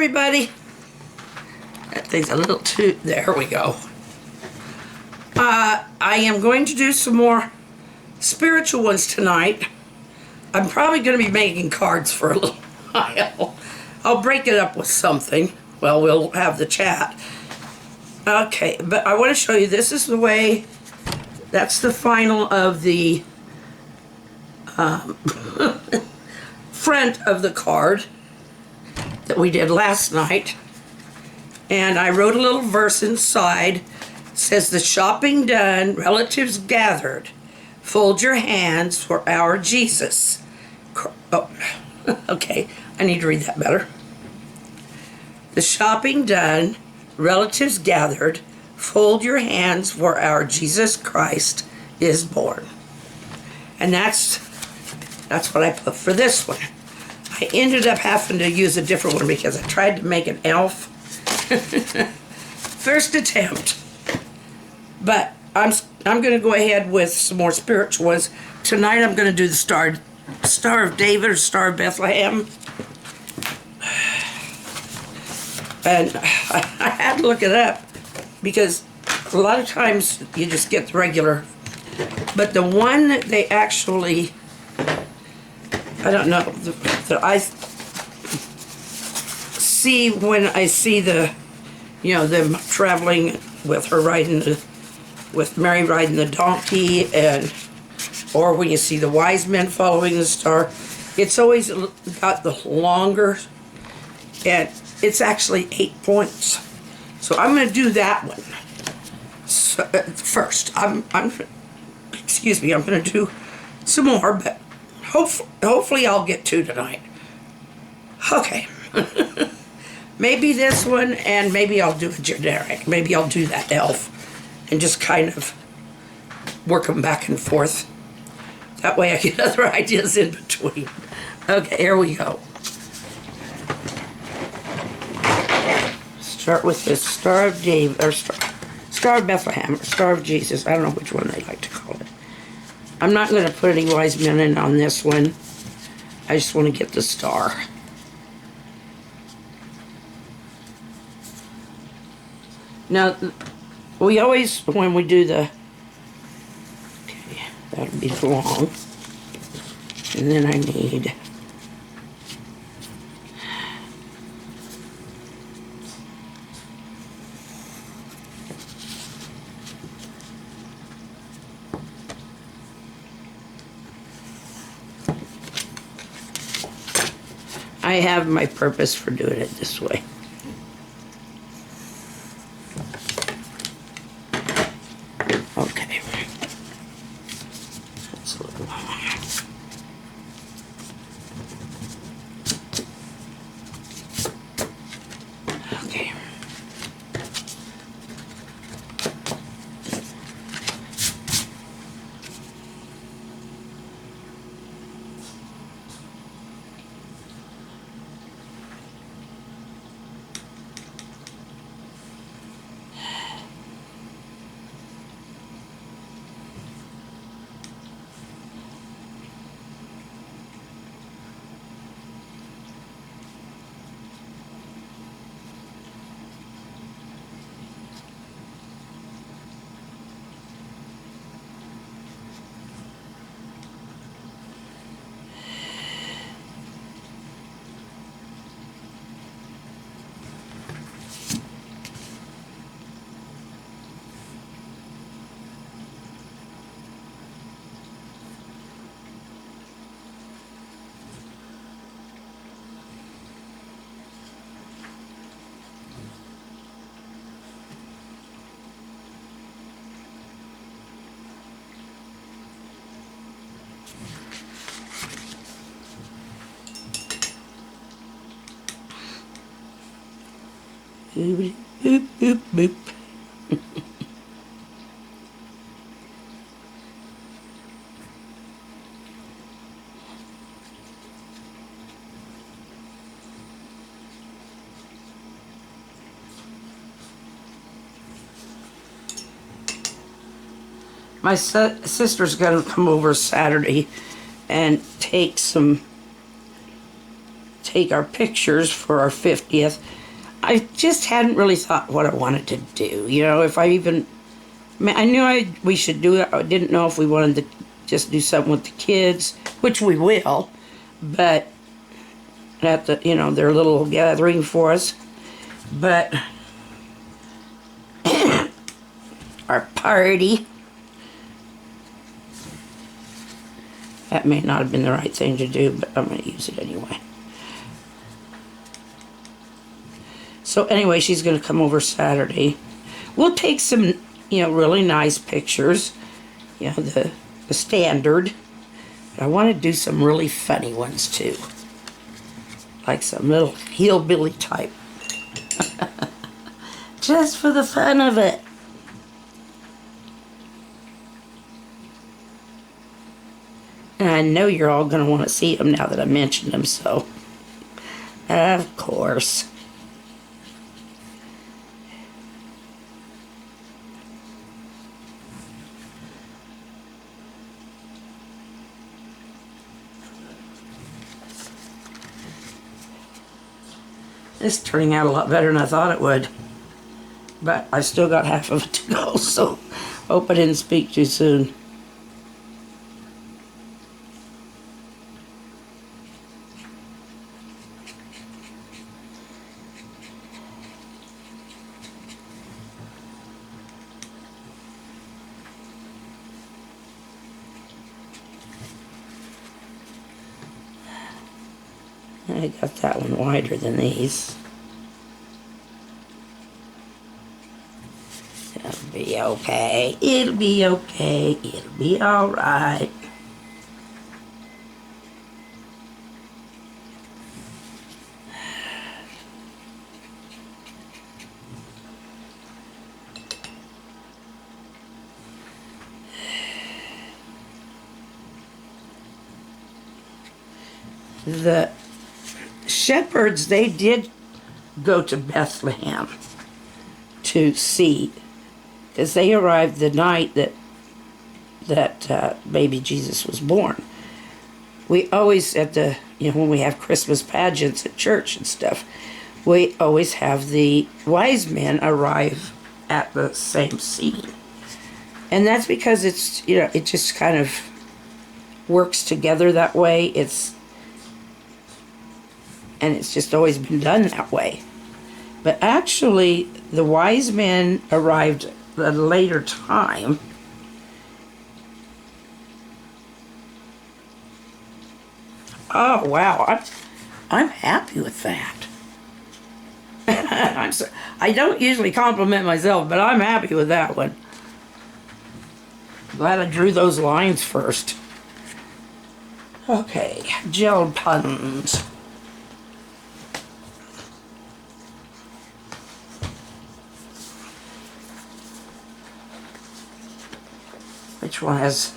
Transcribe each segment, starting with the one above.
everybody. That thing's a little too... There we go. I am going to do some more spiritual ones tonight. I'm probably going to be making cards for a little while. I'll break it up with something. Well, we'll have the chat. Okay, but I want to show you, this is the way, that's the final of the front of the card that we did last night. And I wrote a little verse inside. It says, the shopping done, relatives gathered, fold your hands for our Jesus. Oh, okay, I need to read that better. The shopping done, relatives gathered, fold your hands for our Jesus Christ is born. And that's what I put for this one. I ended up having to use a different one because I tried to make an elf. First attempt. But I'm going to go ahead with some more spiritual ones. Tonight I'm going to do the Star of David or Star of Bethlehem. And I had to look it up because a lot of times you just get the regular. But the one that they actually, I don't know, that I see when I see the, you know, them traveling with her riding with Mary riding the donkey, and or when you see the wise men following the star, it's always got the longer, and it's actually 8 points. So I'm going to do that one first. Excuse me, I'm going to do some more, but hopefully I'll get 2 tonight. Okay. Maybe this one, and maybe I'll do a generic. Maybe I'll do that elf and just kind of work them back and forth. That way I get other ideas in between. Okay, here we go. Start with the Star of David, or Star of Bethlehem, or Star of Jesus. I don't know which one they like to call it. I'm not going to put any wise men in on this one. I just want to get the star. Now, we always, when we do the, okay, that'll be long. And then I need, I have my purpose for doing it this way. Okay. That's a little long. Okay. Boop, boop, boop, boop. My sister's going to come over Saturday and take take our pictures for our 50th. I just hadn't really thought what I wanted to do. You know, if I even... I knew we should do it. I didn't know if we wanted to just do something with the kids, which we will, but at the, you know, their little gathering for us. But our party, that may not have been the right thing to do, but I'm going to use it anyway. So anyway, she's going to come over Saturday. We'll take some, you know, really nice pictures, you know, the standard. But I want to do some really funny ones too, like some little hillbilly type. Just for the fun of it. And I know you're all going to want to see them now that I mentioned them, so of course. It's turning out a lot better than I thought it would. But I still got half of it to go, so hope I didn't speak too soon. I got that one wider than these. It'll be okay. It'll be okay. It'll be alright. The shepherds, they did go to Bethlehem to see, because they arrived the night that baby Jesus was born. We always, at the, you know, when we have Christmas pageants at church and stuff, we always have the wise men arrive at the same scene. And that's because it's, you know, it just kind of works together that way. And it's just always been done that way. But actually, the wise men arrived at a later time. Oh, wow. I'm happy with that. I don't usually compliment myself, but I'm happy with that one. Glad I drew those lines first. Okay, gel puns. Which one has...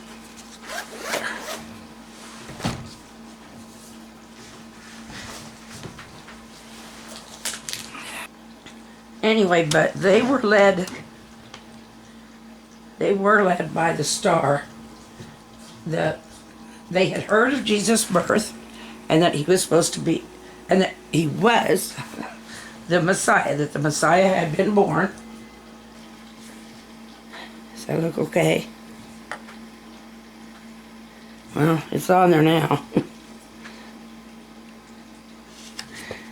Anyway, but they were led by the star. That they had heard of Jesus' birth, and that he was supposed to be, and that he was the Messiah, that the Messiah had been born. Does that look okay? Well, it's on there now.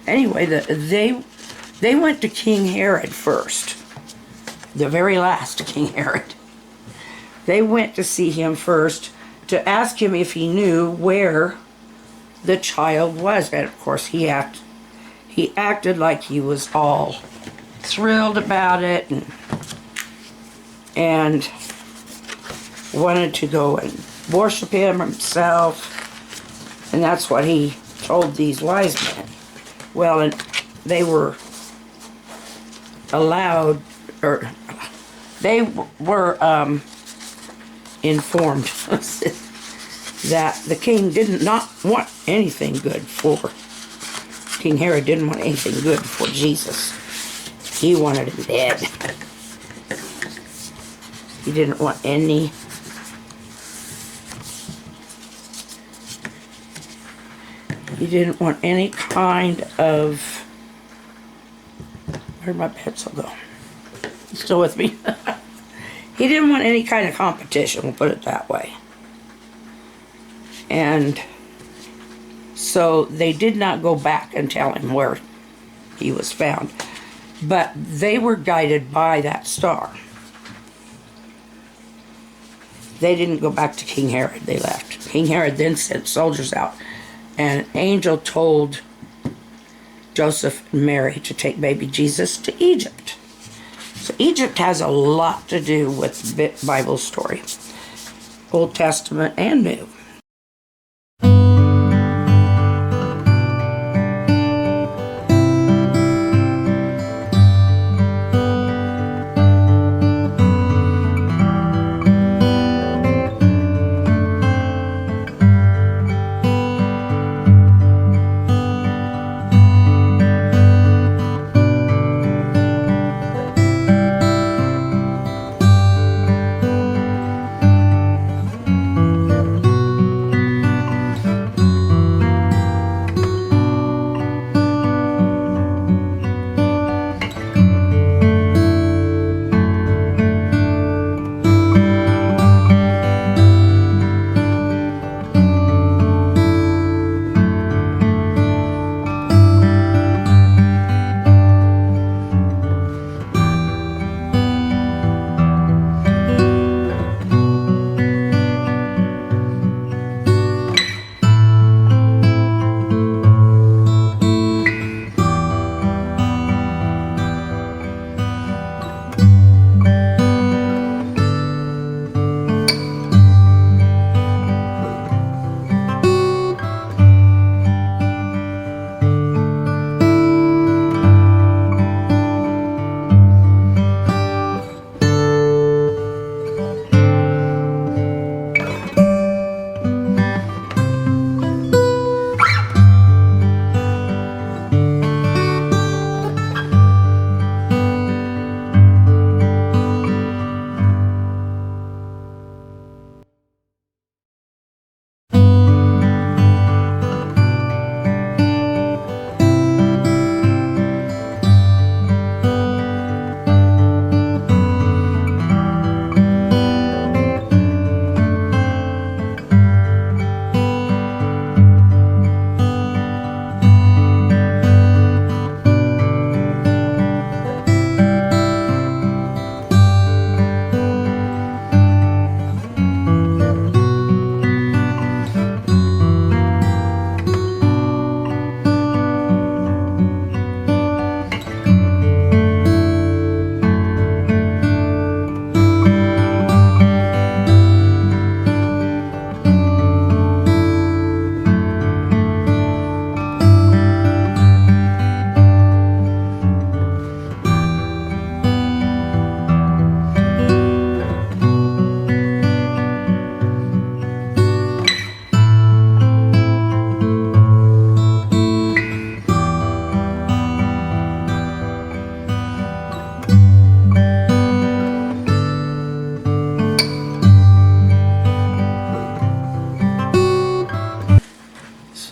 Anyway, they went to King Herod first. The very last King Herod. They went to see him first to ask him if he knew where the child was. And of course he acted like he was all thrilled about it and wanted to go and worship him himself. And that's what he told these wise men. Well, and they were allowed, or they were informed that the king did not want anything good for, King Herod didn't want anything good for Jesus. He wanted him dead. He didn't want any He didn't want any kind of... Where'd my pencil go? You still with me? He didn't want any kind of competition, we'll put it that way. And so they did not go back and tell him where he was found. But they were guided by that star. They didn't go back to King Herod, they left. King Herod then sent soldiers out, and an angel told Joseph and Mary to take baby Jesus to Egypt. So Egypt has a lot to do with the Bible story, Old Testament and New.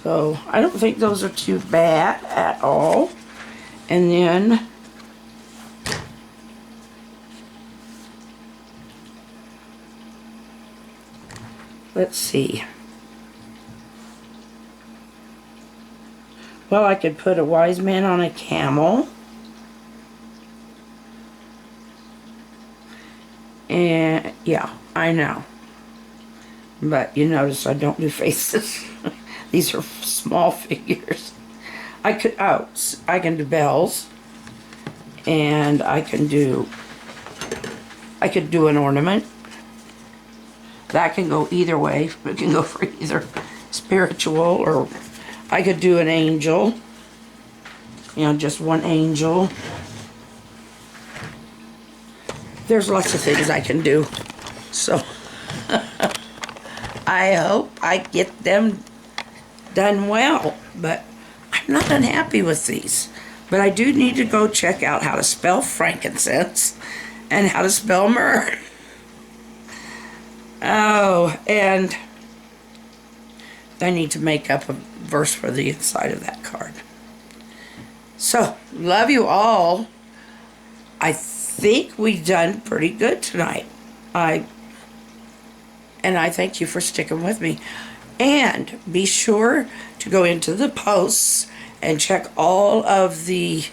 So I don't think those are too bad at all. And then let's see. Well, I could put a wise man on a camel. And yeah, I know. But you notice I don't do faces. These are small figures. I can do bells. And I could do an ornament. That can go either way. It can go for either spiritual, or I could do an angel. You know, just one angel. There's lots of things I can do. So I hope I get them done well. But I'm not unhappy with these. But I do need to go check out how to spell frankincense and how to spell myrrh. Oh, and I need to make up a verse for the inside of that card. So, love you all. I think we've done pretty good tonight. And I thank you for sticking with me. And be sure to go into the posts and check all of the,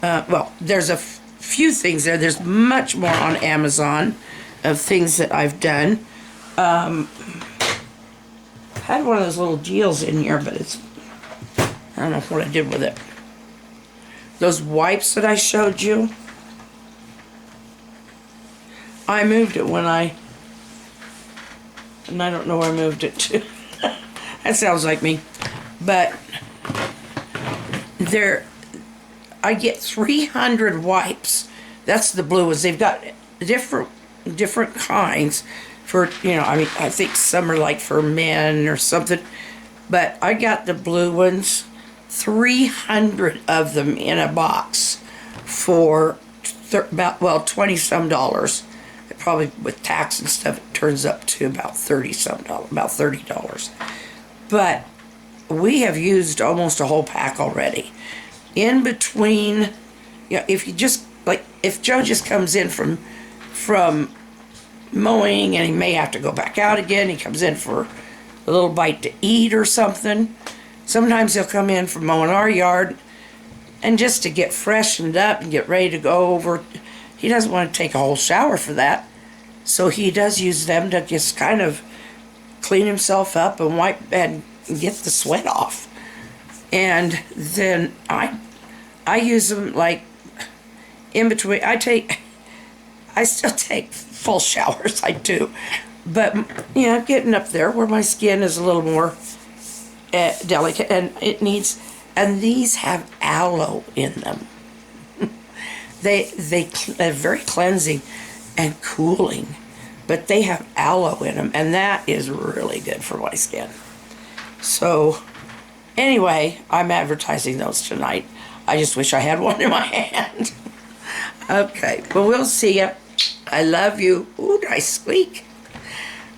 well, there's a few things there. There's much more on Amazon of things that I've done. I had one of those little deals in here, but I don't know what I did with it. Those wipes that I showed you, I moved it and I don't know where I moved it to. That sounds like me. But I get 300 wipes. That's the blue ones. They've got different kinds for, I mean, I think some are like for men or something. But I got the blue ones, 300 of them in a box for about 20 some dollars. Probably with tax and stuff, it turns up to about 30 some dollars, about $30. But we have used almost a whole pack already. In between, if you just, like, if Joe just comes in from mowing and he may have to go back out again, he comes in for a little bite to eat or something. Sometimes he'll come in from mowing our yard and just to get freshened up and get ready to go over. He doesn't want to take a whole shower for that. So he does use them to just kind of clean himself up and wipe and get the sweat off. And then I use them like in between. I still take full showers, I do. But, getting up there where my skin is a little more delicate and and these have aloe in them. They're very cleansing and cooling, but they have aloe in them, and that is really good for my skin. So, anyway, I'm advertising those tonight. I just wish I had one in my hand. Okay, well, we'll see ya. I love you. Ooh, nice squeak.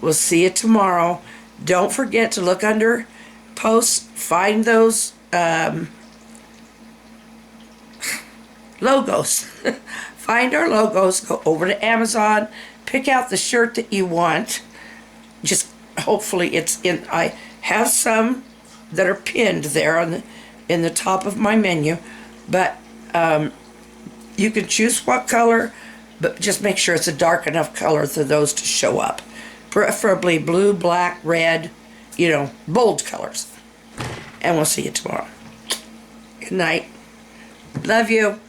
We'll see you tomorrow. Don't forget to look under posts, find those logos. Find our logos, go over to Amazon, pick out the shirt that you want. Just hopefully it's in, I have some that are pinned there in the top of my menu, but you can choose what color, but just make sure it's a dark enough color for those to show up. Preferably blue, black, red, bold colors. And we'll see you tomorrow. Good night. Love you.